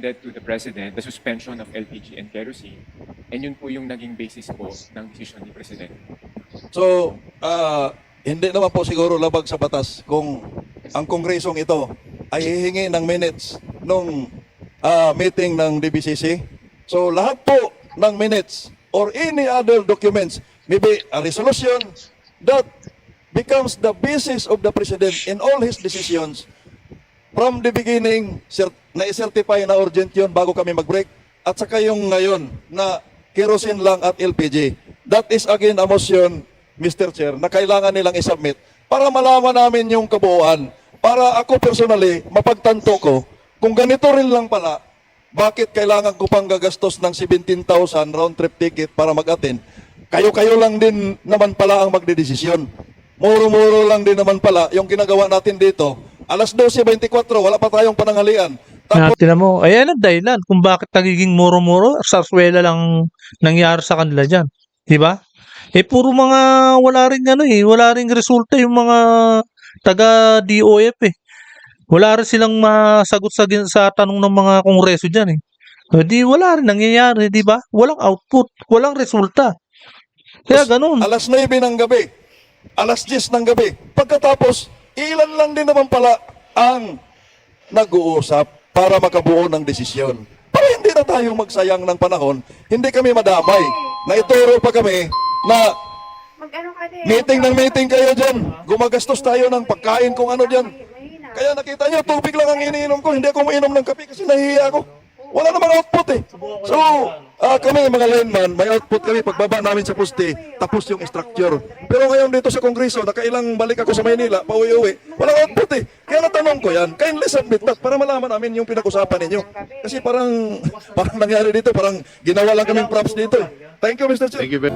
to the President the suspension of LPG and kerosene, and yun po yung naging basis po ng desisyon ni President. So, hindi naman po siguro labag sa batas kung ang kongresong ito ay hihingi ng minutes nung meeting ng DBCC. So, lahat po ng minutes or any other documents, maybe a resolution that becomes the basis of the President in all his decisions. From the beginning, na-certify na urgent yun bago kami mag-break. At saka yung ngayon na kerosene lang at LPG. That is again a motion, Mr. Chair, na kailangan nilang isubmit para malaman namin yung kabuuan. Para ako personally, mapagtanto ko, kung ganito rin lang pala, bakit kailangan ko pang gagastos ng 17,000 round trip ticket para mag-attend? Kayo-kayo lang din naman pala ang magdedesisyon. Muro-muro lang din naman pala yung ginagawa natin dito. Alas 12:24, wala pa tayong pananghalian. Tapos, Tinan mo, ayan ang dahilan kung bakit nagiging muro-muro, sarswela lang nangyari sa kanila dyan. Diba? Puro mga wala rin wala rin resulta yung mga taga DOF Wala rin silang masagot sa tanong ng mga kongreso dyan Di wala rin nangyayari, di ba? Walang output, walang resulta. Kaya ganun. alas 9 ng gabi, alas 10 ng gabi. Pagkatapos, ilan lang din naman pala ang nag-uusap para makabuo ng desisyon. Para hindi na tayo magsayang ng panahon, hindi kami madamay. Naituro pa kami na meeting kayo dyan. Gumagastos tayo ng pagkain kung ano dyan. Kaya nakita nyo, tubig lang ang iniinom ko. Hindi ako mainom ng kape kasi nahihiya ako. Wala namang output So, kami mga lineman, may output kami pagbaba namin sa poste, tapos yung structure. Pero ngayon dito sa Kongreso, nakailang balik ako sa Maynila, pauwi-uwi, walang output Kaya natanong ko yan, kindly submit that para malaman namin yung pinag-usapan ninyo. Kasi parang nangyari dito, parang ginawa lang kaming props dito Thank you, Mr. Chair. Thank you very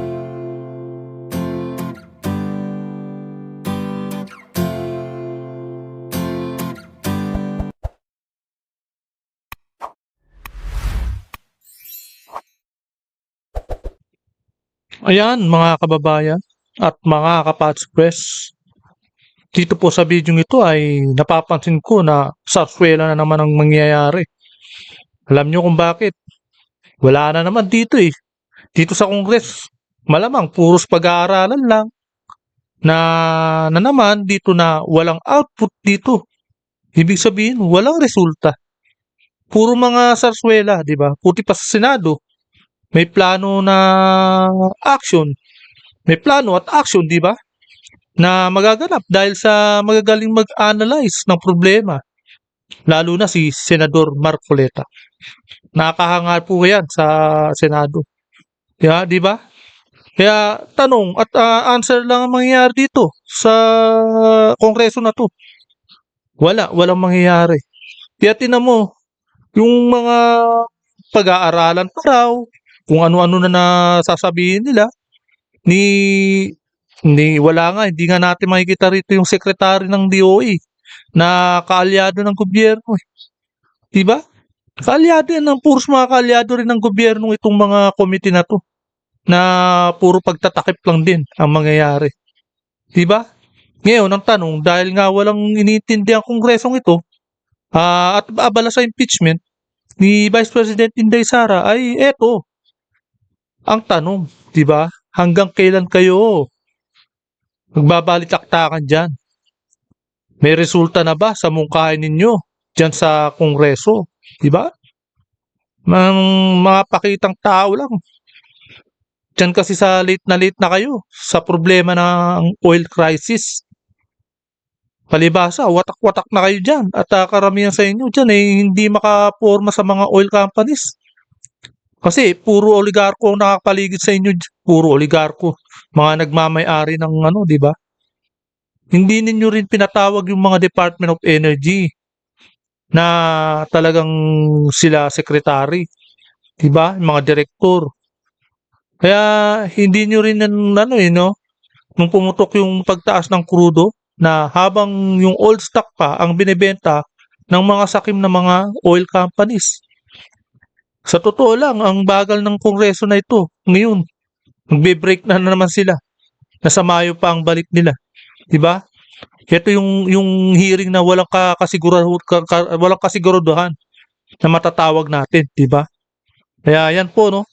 Ayan, mga kababayan at mga kapats press. Dito po sa video ito ay napapansin ko na sarswela na naman ang mangyayari. Alam nyo kung bakit? Wala na naman dito Dito sa Kongres, malamang puros pag-aaralan lang. Na naman dito na walang output dito. Ibig sabihin, walang resulta. Puro mga sarswela, di ba? Puti pa sa Senado. May plano na action. May plano at action, di ba? Na magaganap dahil sa magagaling mag-analyze ng problema. Lalo na si Senador Marcoleta. Nakakahanga po yan sa Senado. Kaya, di ba? Kaya tanong at answer lang ang mangyayari dito sa kongreso na to. Walang mangyayari. Kaya tinan mo, yung mga pag-aaralan pa raw, kung ano-ano na nasasabihin nila, hindi nga natin makikita rito yung sekretary ng DOE na kaalyado ng gobyerno Diba? Kaalyado yan, puros mga kaalyado rin ng gobyerno itong mga committee na to na puro pagtatakip lang din ang mangyayari. Diba? Ngayon, ang tanong, dahil nga walang inintindi ang kongresong ito at abala sa impeachment ni Vice President Inday Sara ay eto, ang tanong, di ba? Hanggang kailan kayo magbabalitaktakan dyan? May resulta na ba sa mungkahin ninyo dyan sa Kongreso? Di ba? Mga pakitang tao lang. Dyan kasi sa late na kayo sa problema ng oil crisis. Palibasa, watak-watak na kayo dyan. At karamihan sa inyo dyan hindi makaporma sa mga oil companies. Kasi puro oligarko ang nakakapaligid sa inyo. Puro oligarko. Mga nagmamay-ari ng di ba? Hindi ninyo rin pinatawag yung mga Department of Energy na talagang sila secretary. Di ba? Yung mga direktor. Kaya hindi nyo rin nung pumutok yung pagtaas ng krudo na habang yung old stock pa ang binebenta ng mga sakim na mga oil companies. Sa totoo lang, ang bagal ng kongreso na ito, ngayon, magbe-break na naman sila. Nasa Mayo pa ang balik nila. Diba? Ito yung hearing na walang kasiguraduhan. na matatawag natin, di ba? Kaya yan po, no?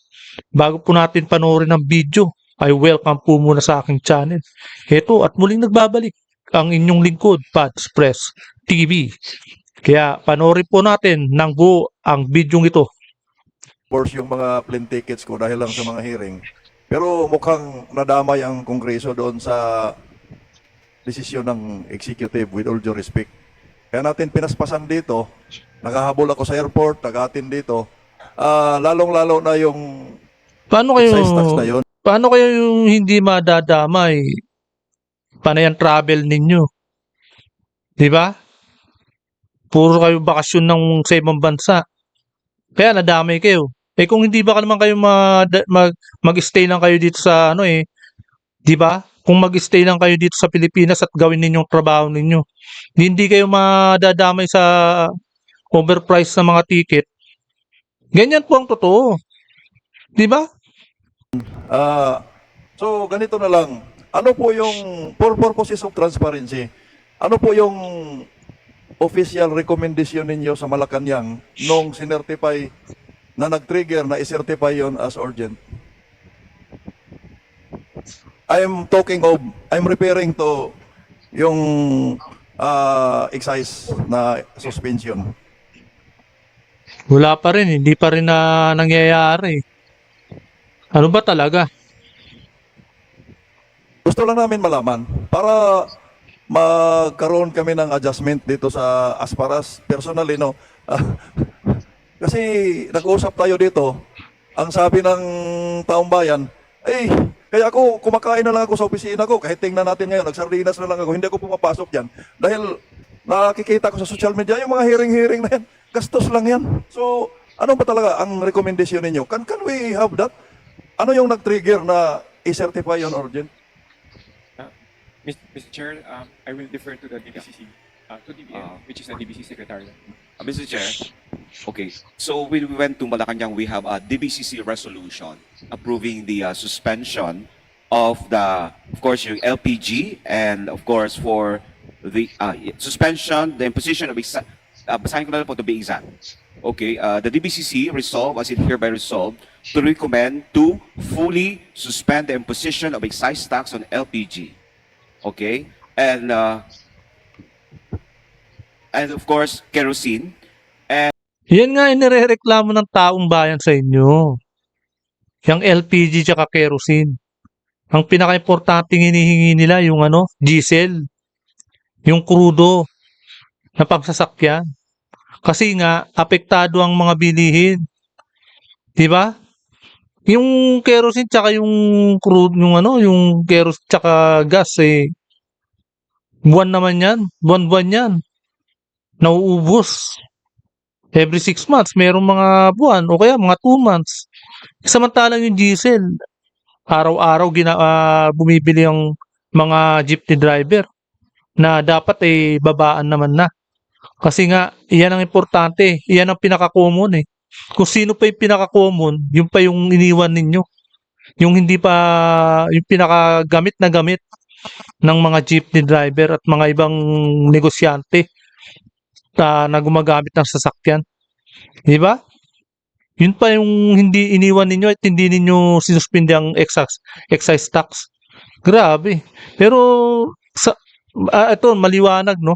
Bago po natin panoorin ang video, ay welcome po muna sa aking channel. Ito, at muling nagbabalik ang inyong lingkod, Pads Press TV. Kaya panoorin po natin ng buo ang video ito. Force yung mga plane tickets ko dahil lang sa mga hearing. Pero mukhang nadamay ang Kongreso doon sa desisyon ng executive with all due respect. Kaya natin pinaspasan dito, nakahabol ako sa airport, nag-atin dito. Lalong-lalo na yung Paano kayo, excise tax na yun. paano kayo yung hindi madadamay? Panay ang travel ninyo. Di ba? Puro kayo bakasyon sa ibang bansa. Kaya nadamay kayo. Eh kung hindi ba naman kayo mag-stay lang kayo dito sa ano eh, 'di ba? Kung mag-stay lang kayo dito sa Pilipinas at gawin ninyong trabaho ninyo, hindi kayo madadamay sa overpriced na mga ticket. Ganyan po ang totoo. 'Di ba? So ganito na lang. Ano po yung, for purposes of transparency, ano po yung official recommendation ninyo sa Malacanang nung sinertify na nag-trigger na isertify yon as urgent? I'm referring to yung excise na suspension. Wala pa rin, hindi pa rin na nangyayari. Ano ba talaga? Gusto lang namin malaman para magkaroon kami ng adjustment dito sa as far as personally, no? Kasi nag-uusap tayo dito, ang sabi ng taong bayan, kaya ako kumakain na lang ako sa opisina ko, kahit tingnan natin ngayon, nagsardinas na lang ako, hindi ako pumapasok dyan. Dahil nakikita ko sa social media, yung mga hearing-hearing na yan, gastos lang yan. So, ano ba talaga ang recommendation ninyo? Can we have that? Ano yung nag-trigger na i-certify on urgent? Mr. Chair, I will defer to the DBCC, to DBM, which is the DBC Secretary. Mr. Chair, okay. So when we went to Malacanang, we have a DBCC resolution approving the suspension of of course, yung LPG, and of course for the suspension, the imposition of basahin ko na lang po to be exact. Okay, the DBCC resolve, as it hereby resolved, to recommend to fully suspend the imposition of excise tax on LPG. Okay, and of course kerosene. Yan nga inirereklamo ng taong bayan sa inyo. Yung LPG tsaka kerosene. Ang pinaka-importanting hinihingi nila yung diesel. Yung crudo na pangsasakyan. Kasi nga apektado ang mga bilihin. 'Di ba? Yung kerosene tsaka yung crude, yung kerosene tsaka gas buwan naman yan. Buwan-buwan yan. Nauubos. Every 6 months, mayroong mga buwan o kaya mga 2 months. Samantalang yung diesel, araw-araw bumibili ang mga jeepney driver na dapat babaan naman na. Kasi nga, iyan ang importante. Iyan ang pinaka-common Kung sino pa yung pinaka-common, yun pa yung iniwan ninyo. Yung hindi pa, yung pinaka-gamit na gamit ng mga jeepney driver at mga ibang negosyante na gumagamit ng sasakyan. Di ba? Yun pa yung hindi iniwan ninyo at hindi ninyo sinuspindi ang excise tax. Grabe. Pero ito maliwanag, no?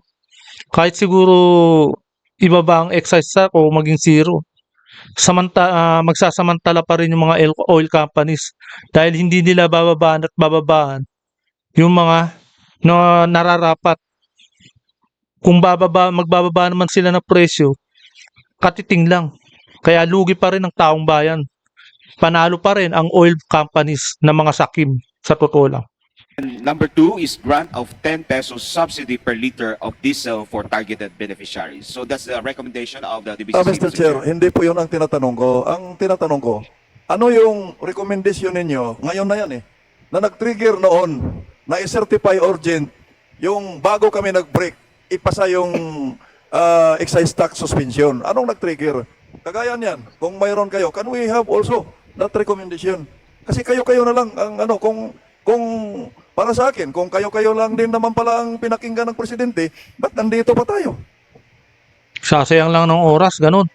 Kahit siguro ibaba ang excise tax o maging zero. Magsasamantala pa rin yung mga oil companies dahil hindi nila bababaan at bababaan yung mga nararapat. Kung magbababa naman sila ng presyo, katiting lang. Kaya lugi pa rin ang taong bayan. Panalo pa rin ang oil companies na mga sakim sa totoo lang. And number 2 is grant of 10 pesos subsidy per liter of diesel for targeted beneficiaries. So that's the recommendation of the DBCC. Mr. Chair, hindi po yun ang tinatanong ko. Ang tinatanong ko, ano yung recommendation ninyo, ngayon na yan na nag-trigger noon, na i-certify urgent, yung bago kami nag-break, ipasa yung excise tax suspension. Anong nag-trigger? Kagaya niyan, kung mayroon kayo, can we have also that recommendation? Kasi kayo-kayo na lang ang kung para sa akin, kung kayo-kayo lang din naman pala ang pinakinggan ng presidente, ba't nandito pa tayo? Sasayang lang ng oras, ganun.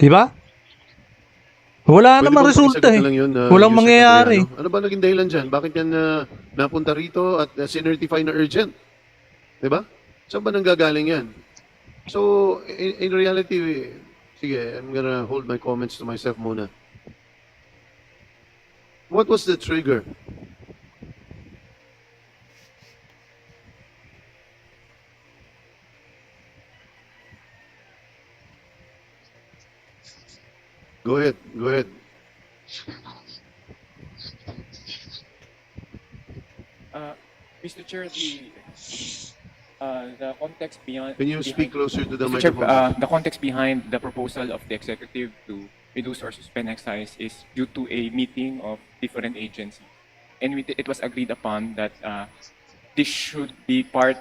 Di ba? Wala Pwede namang bang resulta pakisagot eh. na lang yun, Walang Yusek mangyayari. Adriano? Ano ba naging dahilan dyan? Bakit yan napunta rito at sinertify na urgent? Diba? Saan ba nanggagaling yan? So, in reality, sige, I'm gonna hold my comments to myself muna. What was the trigger? Go ahead, go ahead. Mr. Chair, the context beyond... Can you speak closer to the Mr. Chair, microphone? the context behind the proposal of the executive to reduce or suspend excise is due to a meeting of different agencies. And it was agreed upon that this should be form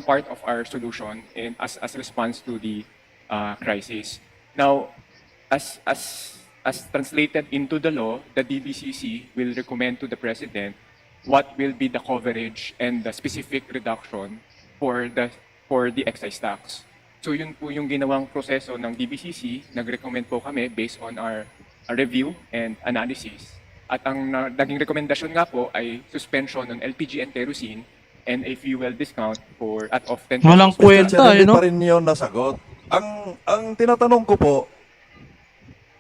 part of our solution in, as response to the crisis. Now, as translated into the law, the DBCC will recommend to the President what will be the coverage and the specific reduction for the excise tax. So yun po yung ginawang proseso ng DBCC. Nag-recommend po kami based on our review and analysis. At ang naging rekomendasyon nga po ay suspension on LPG and kerosene and a fuel discount at of 10 pesos. Walang Mr. kwenta, Chair, hindi no? pa rin yun nasagot. Ang tinatanong ko po,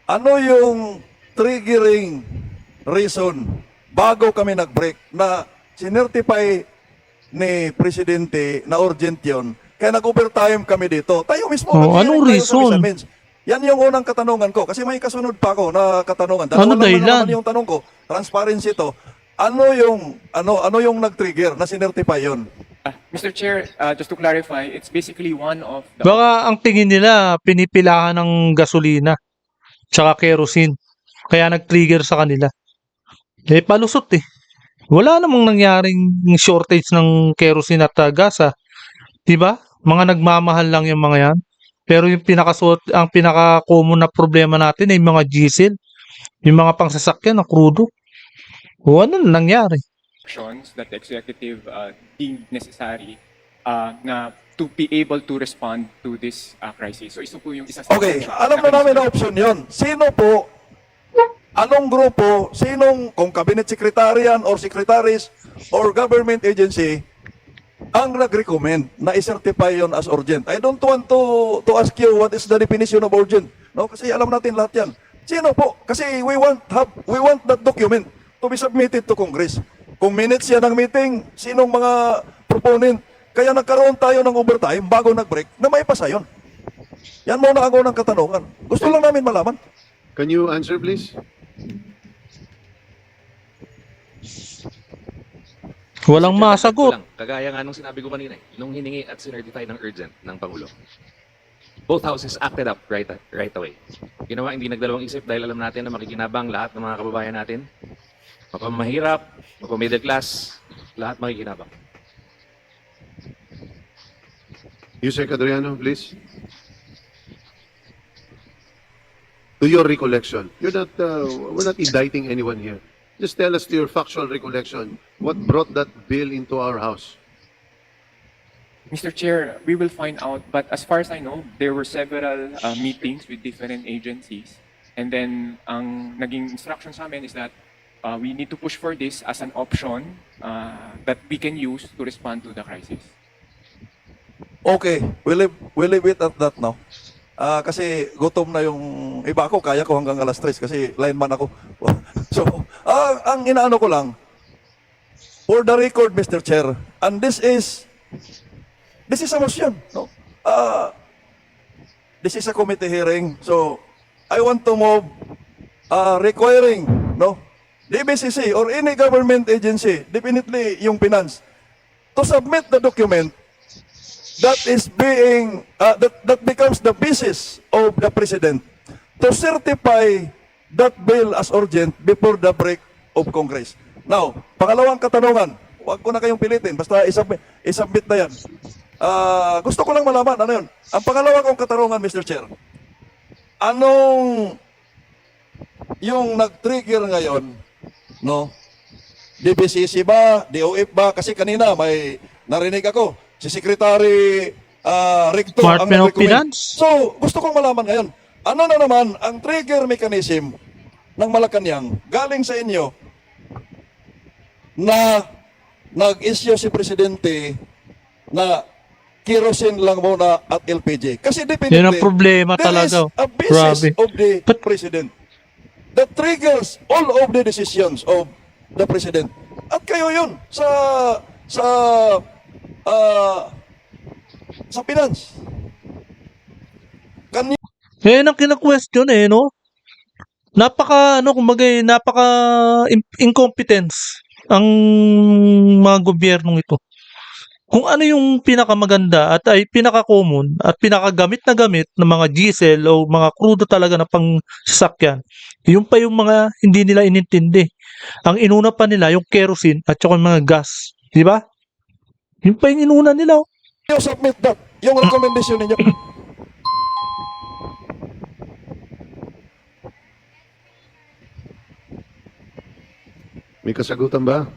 ano yung triggering reason bago kami nag-break na sinertify ni Presidente na urgent yun, kaya nag-overtime kami dito. Tayo mismo, Oh, nag-hearing anong tayo sa reason? Misamins. Yan yung unang katanungan ko. Kasi may kasunod pa ako na katanungan. Ano Lang dahilan? naman yung tanong ko. Transparency to. Ano yung nag-trigger na sinertify yun? Mr. Chair, just to clarify, it's basically one of the... Baka ang tingin nila, pinipilahan ng gasolina, tsaka kerosene. Kaya nag-trigger sa kanila. Eh, palusot eh. Wala namang nangyaring shortage ng kerosene at gas, ah. Diba? Mga nagmamahal lang yung mga yan. Pero yung ang pinaka-common na problema natin ay yung mga diesel, yung mga pangsasakyan na crudo. O ano na nangyari? actions that the executive deemed necessary na to be able to respond to this crisis. So ito po yung isa sa Okay, alam na namin na option yon. Sino po, anong grupo, kung cabinet secretarian or secretaries or government agency ang nag-recommend na i-certify yon as urgent? I don't want to ask you what is the definition of urgent. No, kasi alam natin lahat yan. Sino po? Kasi we want that document to be submitted to Congress. Kung minutes yan ng meeting, sinong mga proponent? Kaya nagkaroon tayo ng overtime bago nag-break na may pasa yun. Yan muna ang unang katanungan. Gusto lang namin malaman. Can you answer, please? Walang Mr. Chair, masagot. lang. Kagaya nga nung sinabi ko kanina, nung hiningi at sinertify ng urgent ng Pangulo. Both houses acted up right away. Ginawa, hindi nagdalawang isip dahil alam natin na makikinabang lahat ng mga kababayan natin. Mapamahirap, mapamiddle class, lahat makikinabang. Yusek Adriano, please. To your recollection, we're not indicting anyone here. Just tell us to your factual recollection what brought that bill into our house. Mr. Chair, we will find out, but as far as I know, there were several meetings with different agencies. And then, ang naging instruction sa amin is that we need to push for this as an option that we can use to respond to the crisis. Okay, we'll leave it at that now. Kasi gutom na yung iba ko, kaya ko hanggang alas 3 kasi lineman ako. So, ang inaano ko lang, for the record, Mr. Chair, and this is a motion. No? This is a committee hearing, so I want to move requiring DBCC or any government agency, definitely yung finance, to submit the document that is being that becomes the basis of the president to certify that bill as urgent before the break of Congress. Now, pangalawang katanungan, huwag ko na kayong pilitin, basta isubmit na yan. Gusto ko lang malaman, ano yun? Ang pangalawa kong katanungan, Mr. Chair, anong yung nag-trigger ngayon, no? DBCC ba? DOF ba? Kasi kanina may narinig ako, si Secretary recto ang Department of nag-recommend. Finance. So, gusto kong malaman ngayon, ano na naman ang trigger mechanism ng Malacanang galing sa inyo na nag-issue si Presidente na kerosene lang muna at LPG. Kasi definitely, Yan ang problema there talaga. is a basis Grabe. of the But- President that triggers all of the decisions of the President. At kayo yun sa finance. Yan ang kina-question no? Napaka incompetence ang mga gobyernong ito. Kung ano yung pinakamaganda at ay pinaka-common at pinakagamit na gamit ng mga diesel o mga crudo talaga na pang sasakyan, yun pa yung mga hindi nila inintindi. Ang inuna pa nila yung kerosene at saka yung mga gas. Di ba? Yun pa yung inuna nila. You submit that, yung recommendation ninyo. May kasagutan ba?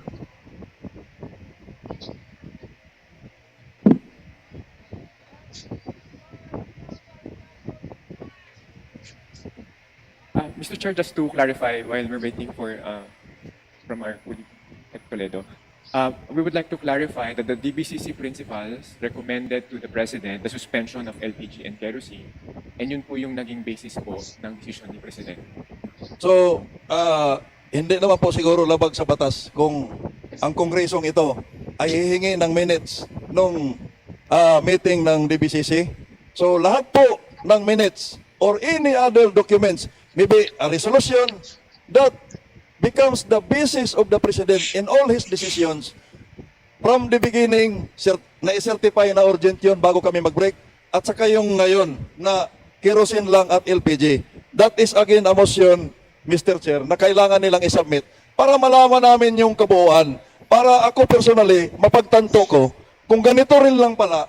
Mr. Chair, just to clarify while we're waiting for from our colleague at Toledo, we would like to clarify that the DBCC principals recommended to the President the suspension of LPG and kerosene, and yun po yung naging basis po ng decision ni President. So, hindi naman po siguro labag sa batas kung ang kongresong ito ay hihingi ng minutes nung meeting ng DBCC. So, lahat po ng minutes or any other documents, maybe a resolution that becomes the basis of the President in all his decisions from the beginning, na-certify na urgent yun bago kami mag-break, at saka yung ngayon na kerosene lang at LPG. That is again a motion, Mr. Chair, na kailangan nilang isubmit para malaman namin yung kabuuan. Para ako personally, mapagtanto ko, kung ganito rin lang pala,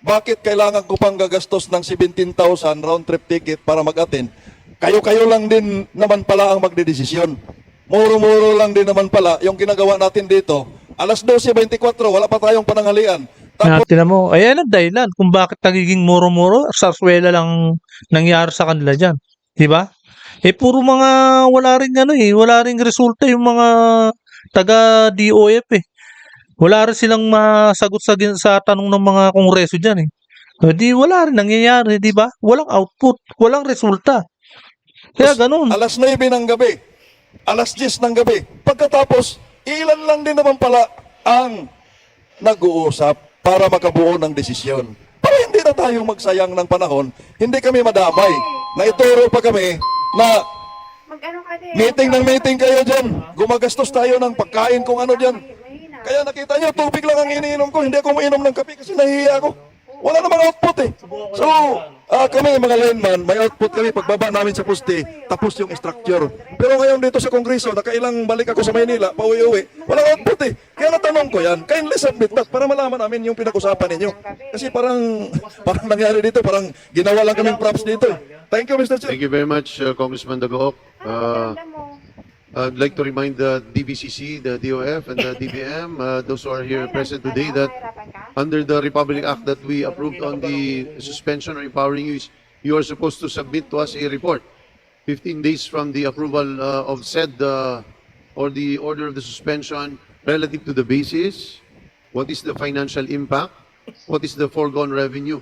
bakit kailangan ko pang gagastos ng 17,000 round trip ticket para mag-attend? Kayo-kayo lang din naman pala ang magdedesisyon. Muro-muro lang din naman pala yung ginagawa natin dito. Alas 12:24, wala pa tayong pananghalian. Tapos, Tinan mo, ayan ang dahilan kung bakit nagiging muro-muro, sarswela lang nangyari sa kanila dyan. Di ba? Puro mga wala ring resulta yung mga taga DOF Wala rin silang masagot sa tanong ng mga kongreso dyan Di wala rin nangyayari, di ba? Walang output, walang resulta. Kaya ganun. alas 9 ng gabi, alas 10 ng gabi. Pagkatapos, ilan lang din naman pala ang nag-uusap para makabuo ng desisyon. Para hindi na tayo magsayang ng panahon, hindi kami madamay. Na ituro pa kami na meeting kayo dyan. Gumagastos tayo ng pagkain kung ano dyan. Kaya nakita nyo, tubig lang ang iniinom ko. Hindi ako mainom ng kape kasi nahihiya ako. Wala namang output So, kami mga lineman, may output kami pagbaba namin sa poste, tapos yung structure. Pero ngayon dito sa Kongreso, nakailang balik ako sa Maynila, pauwi-uwi, walang output Kaya natanong ko yan, kindly submit that para malaman namin yung pinag-usapan ninyo. Kasi parang nangyari dito, parang ginawa lang kaming props dito Thank you, Mr. Chair. Thank you very much, Congressman Dagohoc. I'd like to remind the DBCC, the DOF, and the DBM, those who are here present today, that under the Republic Act that we approved on the suspension or empowering you are supposed to submit to us a report 15 days from the approval of said or the order of the suspension relative to the basis, what is the financial impact, what is the foregone revenue.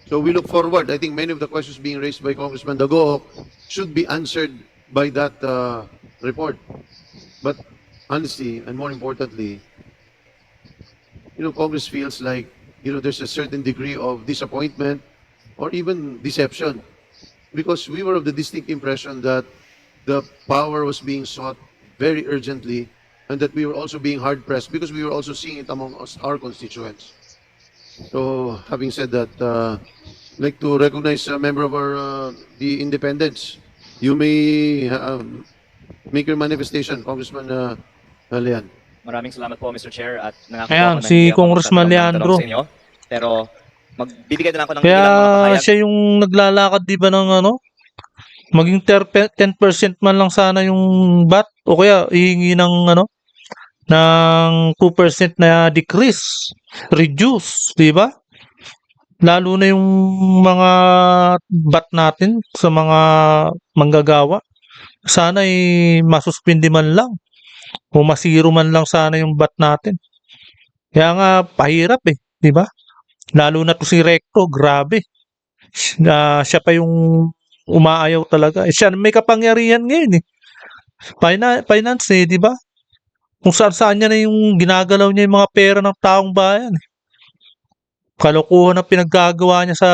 So we look forward. I think many of the questions being raised by Congressman Dagohoc should be answered by that report. But honestly, and more importantly, Congress feels like, there's a certain degree of disappointment or even deception, because we were of the distinct impression that the power was being sought very urgently and that we were also being hard-pressed because we were also seeing it among our constituents. So, having said that, I'd like to recognize a member of the independents. You may make your manifestation, Congressman Leon. Maraming salamat po, Mr. Chair, at nangako po Ayan, ako na si hindi ako Congressman magtatanong ng Leandro. tanong sa inyo. Pero magbibigay din ako ng Kaya ilang mga pahayag. siya yung naglalakad, di ba, ng maging 10% man lang sana yung VAT o kaya ihingi ng ng 2% na decrease, reduce, di ba? Lalo na yung mga bat natin sa mga manggagawa. Sana masuspindi man lang o masiro man lang sana yung bat natin. Kaya nga pahirap di ba? Lalo na to si Recto, grabe. Siya pa yung umaayaw talaga. Siya may kapangyarihan ngayon Finance di ba? Kung saan niya na yung ginagalaw niya yung mga pera ng taong bayan. Kalokohan ang pinaggagawa niya sa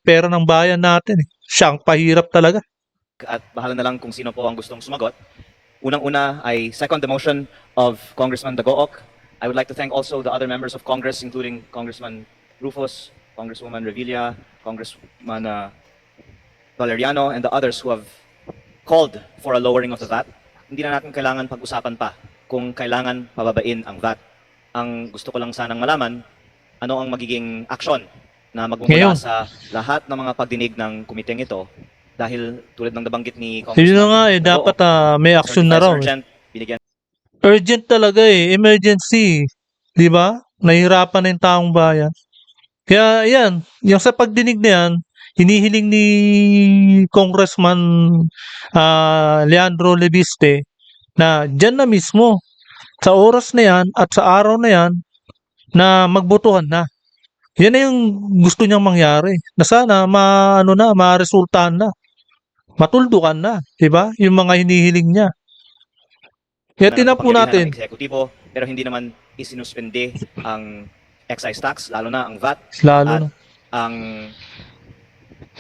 pera ng bayan natin. Siya ang pahirap talaga. At bahala na lang kung sino po ang gustong sumagot. Unang-una, I second the motion of Congressman Dagook. I would like to thank also the other members of Congress, including Congressman Rufus, Congresswoman Revilla, Congressman Valeriano, and the others who have called for a lowering of the VAT. Hindi na natin kailangan pag-usapan pa kung kailangan pababain ang VAT. Ang gusto ko lang sanang malaman, ano ang magiging aksyon na magmumula Ngayon. sa lahat ng mga pagdinig ng komiteng ito dahil tulad ng nabanggit ni Yun na nga dapat may action na raw. Urgent, binigyan Urgent talaga emergency. Di ba? Nahihirapan na yung taong bayan. Kaya yan, yung sa pagdinig na yan, hinihiling ni Congressman Leandro Leviste na dyan na mismo, sa oras na yan at sa araw na yan, na magbotohan na. Yan na yung gusto niyang mangyari. Na sana ma-resultahan na. Matuldukan na, 'di ba? Yung mga hinihiling niya. Kaya tinapo natin. ng eksekutibo pero hindi naman isinuspende ang excise tax, lalo na ang VAT. Lalo At na. ang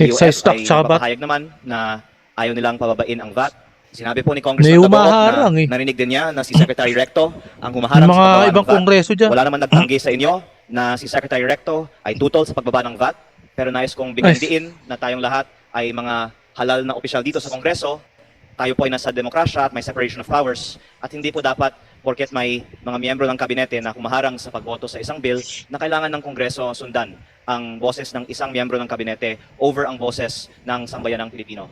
Excise DOF tax ay tsaka bat. napapahayag naman na ayaw nilang pababain ang VAT. Sinabi po ni May Congressman Dagook humaharang na narinig din niya na si Secretary Recto ang Yung humaharang sa mga pagbaba ibang ng VAT. kongreso dyan. Wala naman nagtanggi sa inyo na si Secretary Recto ay tutol sa pagbaba ng VAT. Pero nais kong bigyan Ay. diin na tayong lahat ay mga halal na opisyal dito sa Kongreso. Tayo po ay nasa demokrasya at may separation of powers. At hindi po dapat, porket may mga miyembro ng kabinete na humaharang sa pagboto sa isang bill, na kailangan ng Kongreso sundan ang boses ng isang miyembro ng kabinete over ang boses ng sambayanang Pilipino.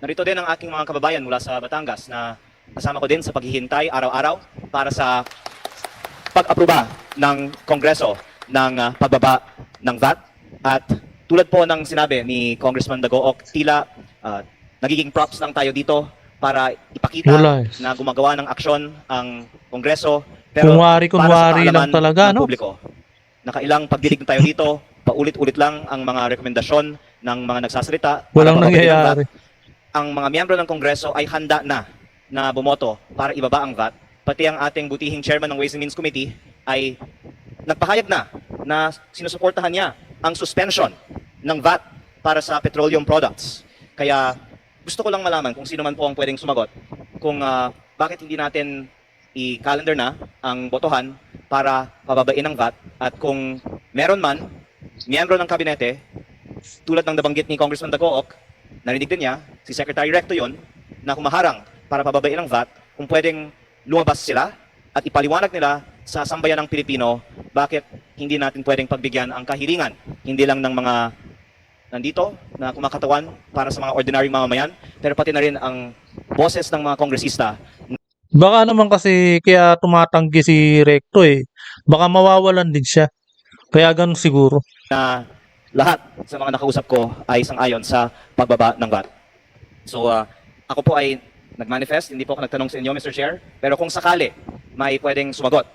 Narito din ang aking mga kababayan mula sa Batangas na kasama ko din sa paghihintay araw-araw para sa pag-aproba ng Kongreso ng pagbaba ng VAT. At tulad po ng sinabi ni Congressman Dagook, tila nagiging props lang tayo dito para ipakita Wala na gumagawa ng aksyon ang Kongreso. Pero Kunwari para sa lang kaalaman talaga, ng publiko, nakailang pagdinig na tayo dito, paulit-ulit lang ang mga rekomendasyon ng mga nagsasalita. para Walang pababain ang VAT. nangyayari. Ang mga miyembro ng Kongreso ay handa na bumoto para ibaba ang VAT. Pati ang ating butihing chairman ng Ways and Means Committee ay nagpahayag na sinusuportahan niya ang suspension ng VAT para sa petroleum products. Kaya gusto ko lang malaman kung sino man po ang pwedeng sumagot kung bakit hindi natin i-calendar na ang botohan para pababain ang VAT at kung meron man miyembro ng kabinete tulad ng nabanggit ni Congressman Dagook, narinig din niya, si Secretary Recto yun, na humaharang para pababain ang VAT, kung pwedeng lumabas sila at ipaliwanag nila sa sambayan ng Pilipino bakit hindi natin pwedeng pagbigyan ang kahilingan, hindi lang ng mga nandito na kumakatawan para sa mga ordinary mamamayan, pero pati na rin ang boses ng mga kongresista. Baka naman kasi kaya tumatanggi si Recto Baka mawawalan din siya. Kaya ganun siguro. Na lahat sa mga nakausap ko ay sang-ayon sa pagbaba ng VAT. So ako po ay nag-manifest, hindi po ako nagtanong sa inyo, Mr. Chair, pero kung sakali may pwedeng sumagot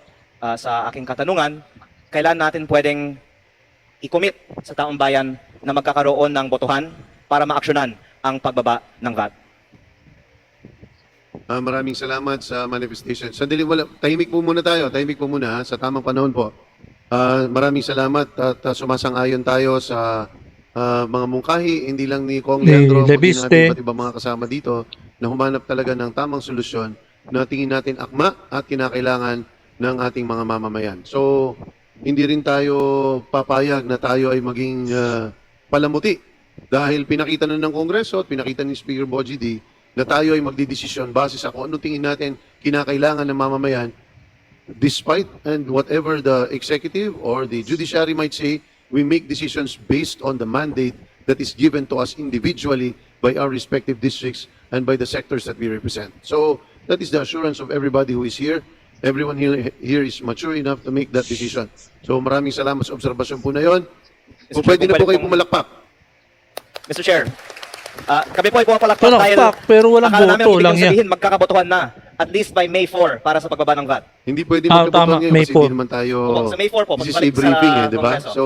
sa aking katanungan, kailan natin pwedeng i-commit sa taong bayan na magkakaroon ng botohan para maaksyonan ang pagbaba ng VAT. Maraming salamat sa manifestation. Sandali, tahimik po muna tayo. Tahimik po muna sa tamang panahon po. Maraming salamat at sumasang-ayon tayo sa mga mungkahi, hindi lang ni Kong Ni Leandro, kundi Leviste. natin iba't ibang mga kasama dito na humanap talaga ng tamang solusyon na tingin natin akma at kinakailangan ng ating mga mamamayan. So, hindi rin tayo papayag na tayo ay maging palamuti dahil pinakita na ng Kongreso at pinakita ni Speaker Bogie D na tayo ay magdidesisyon base sa kung anong tingin natin kinakailangan ng mamamayan despite and whatever the executive or the judiciary might say, we make decisions based on the mandate that is given to us individually by our respective districts and by the sectors that we represent. So that is the assurance of everybody who is here. Everyone here is mature enough to make that decision. So maraming salamat sa obserbasyon po na yon. O pwede na po kayo pumalakpak. Mr. Chair, kami po ay pumapalakpak dahil Palakpak, pero walang akala namin boto ibig lang kong yan. sabihin magkakabotohan na at least by May 4 para sa pagbaba ng VAT. Hindi pwede Tama, magkabutuhan ngayon May kasi 4. hindi naman tayo Opo, sa May 4 po, this is pagbalik a briefing sa di ba? Kongreso. So,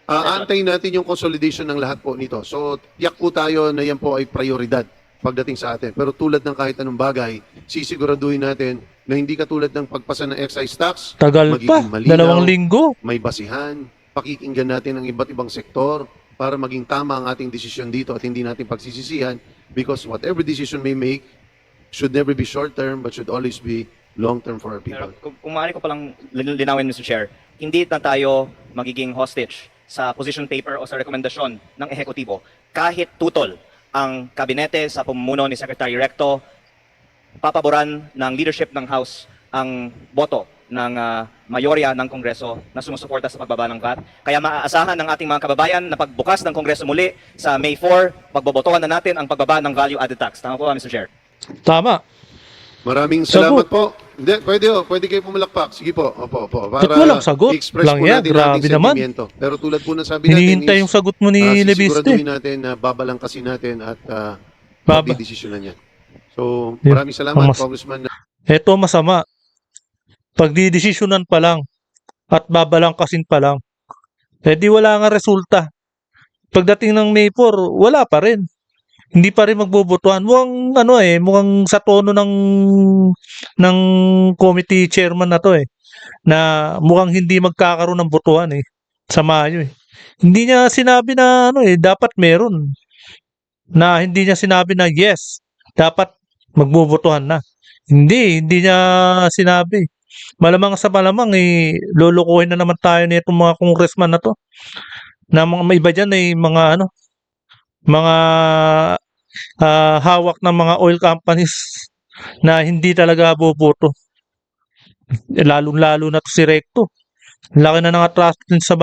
aantayin natin yung consolidation ng lahat po nito. So, tiyak po tayo na yan po ay prioridad pagdating sa atin. Pero tulad ng kahit anong bagay, sisiguraduhin natin na hindi katulad ng pagpasa ng excise tax, Tagal pa, magiging malinaw, 2 linggo. may basihan, pakikinggan natin ang iba't ibang sektor para maging tama ang ating desisyon dito at hindi natin pagsisisihan because whatever decision we make should never be short-term but should always be long-term for our Pero people. kung maaari ko palang linawin, Mr. Chair, hindi na tayo magiging hostage sa position paper o sa rekomendasyon ng ehekutibo. Kahit tutol ang kabinete sa pamumuno ni Secretary Recto, papaboran ng leadership ng House ang boto ng mayorya ng Kongreso na sumusuporta sa pagbaba ng VAT. Kaya maaasahan ng ating mga kababayan na pagbukas ng Kongreso muli sa May 4, pagbobotohan na natin ang pagbaba ng value-added tax. Tama po ba, Mr. Chair? Tama. Maraming Sagot. salamat po. Hindi, pwede kayo pumalakpak. Sige po, opo. Bakit walang sagot? i-express Lang po yan, natin ang grabe ating naman. sentimento. Pero tulad po na sabi natin Hinihintay yung sagot mo ni Lebiste. sisiguraduhin natin na babalangkasin natin at Baba. magdidesisyonan yan. So, Yeah. maraming salamat, Mas- Congressman. Ito masama. Pagdidesisyonan pa lang at babalangkasin pa lang. Eh di wala nga resulta. Pagdating ng May 4, wala pa rin. Hindi pa rin magbobotohan. Mukhang sa tono ng committee chairman na to na mukhang hindi magkakaroon ng botohan sa Mayo Hindi niya sinabi na dapat meron. Na hindi niya sinabi na yes, dapat magbobotohan na. Hindi niya sinabi. Malamang sa malamang lulukuhin na naman tayo nitong mga congressman na to. Na mga may iba diyan mga hawak ng mga oil companies na hindi talaga boboto. Lalo-lalo na to si Recto. Laki na ng atraso din sa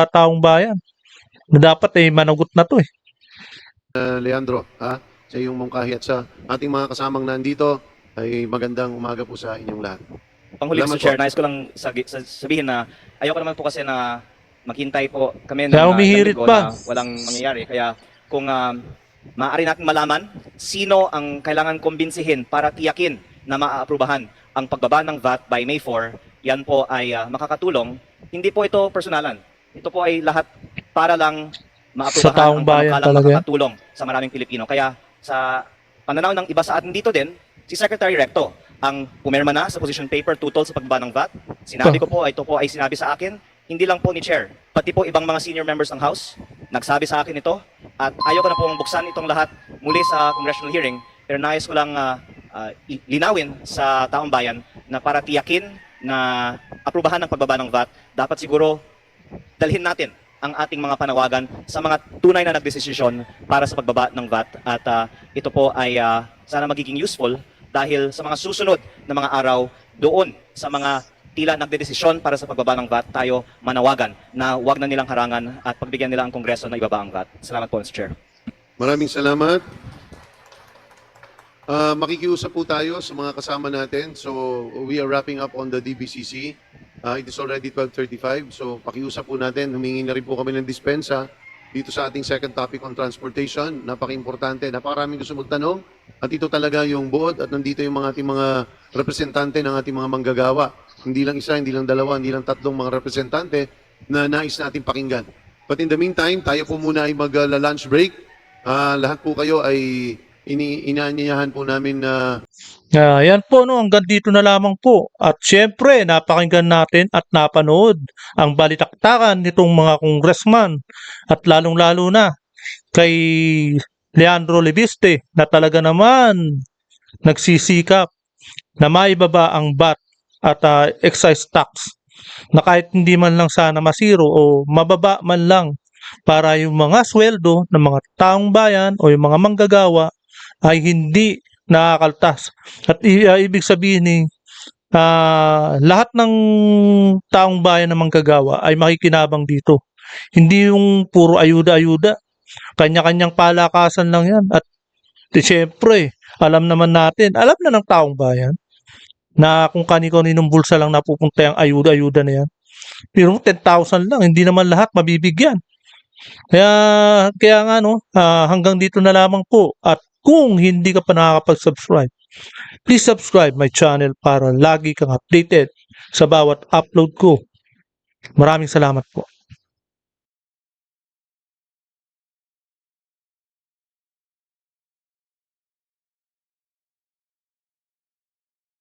taong bayan. Na dapat managot na to Leandro, sa iyong mungkahi at sa ating mga kasamang nandito, ay magandang umaga po sa inyong lahat. Panghuli, Salamat Mr. Chair, po. nais ko lang sabihin na ayoko naman po kasi na maghintay po kami ng Kaya umihirit ilang linggo pa. na walang mangyayari. Kaya kung maaari natin malaman sino ang kailangan kumbinsihin para tiyakin na maaaprubahan ang pagbaba ng VAT by May 4, yan po ay makakatulong. Hindi po ito personalan. Ito po ay lahat para lang maaprubahan Sa taong ang bayan panukalang talaga yan. makakatulong sa maraming Pilipino. Kaya sa pananaw ng iba sa atin dito din, si Secretary Recto ang pumirma na sa position paper tutol sa pagbaba ng VAT. Sinabi ko po, ito po ay sinabi sa akin, hindi lang po ni Chair, pati po ibang mga senior members ng House, nagsabi sa akin ito, at ayoko na pong buksan itong lahat muli sa congressional hearing, pero nais ko lang linawin sa taong bayan na para tiyakin na aprubahan ng pagbaba ng VAT, dapat siguro dalhin natin ang ating mga panawagan sa mga tunay na nagdesisyon para sa pagbaba ng VAT. At ito po ay sana magiging useful dahil sa mga susunod na mga araw doon sa mga tila nagdedesisyon para sa pagbaba ng VAT, tayo manawagan na wag na nilang harangan at pagbigyan nila ang Kongreso na ibaba ang VAT. Salamat po, Mr. Chair. Maraming salamat. Makikiusap po tayo sa mga kasama natin. So, we are wrapping up on the DBCC. It is already 12:35. So, pakiusap po natin. Humingi na rin po kami ng dispensa dito sa ating second topic on transportation. Napaka-importante. Napakaraming gusto magtanong. At ito talaga yung buod at nandito yung ating mga representante ng ating mga manggagawa. Hindi lang isa, hindi lang dalawa, hindi lang tatlong mga representante na nais natin pakinggan. But in the meantime, tayo po muna ay mag-lunch break. Lahat po kayo ay inaanyayahan po namin na Yan po, hanggang dito na lamang po. At syempre, napakinggan natin at napanood ang balitaktakan nitong mga congressman at lalong-lalo na kay Leandro Lebiste na talaga naman nagsisikap na maibaba ang VAT at excise tax na kahit hindi man lang sana masiro o mababa man lang para yung mga sweldo ng mga taong bayan o yung mga manggagawa ay hindi nakakaltas. At ibig sabihin lahat ng taong bayan na manggagawa ay makikinabang dito. Hindi yung puro ayuda-ayuda. Kanya-kanyang palakasan lang yan. At siyempre, alam na ng taong bayan na kung kani-kaninong bulsa lang napupunta yung ayuda-ayuda na yan. Pero 10,000 lang, hindi naman lahat mabibigyan. Kaya, kaya nga no, hanggang dito na lamang po. At kung hindi ka pa nakakapag-subscribe, please subscribe my channel para lagi kang updated sa bawat upload ko. Maraming salamat po.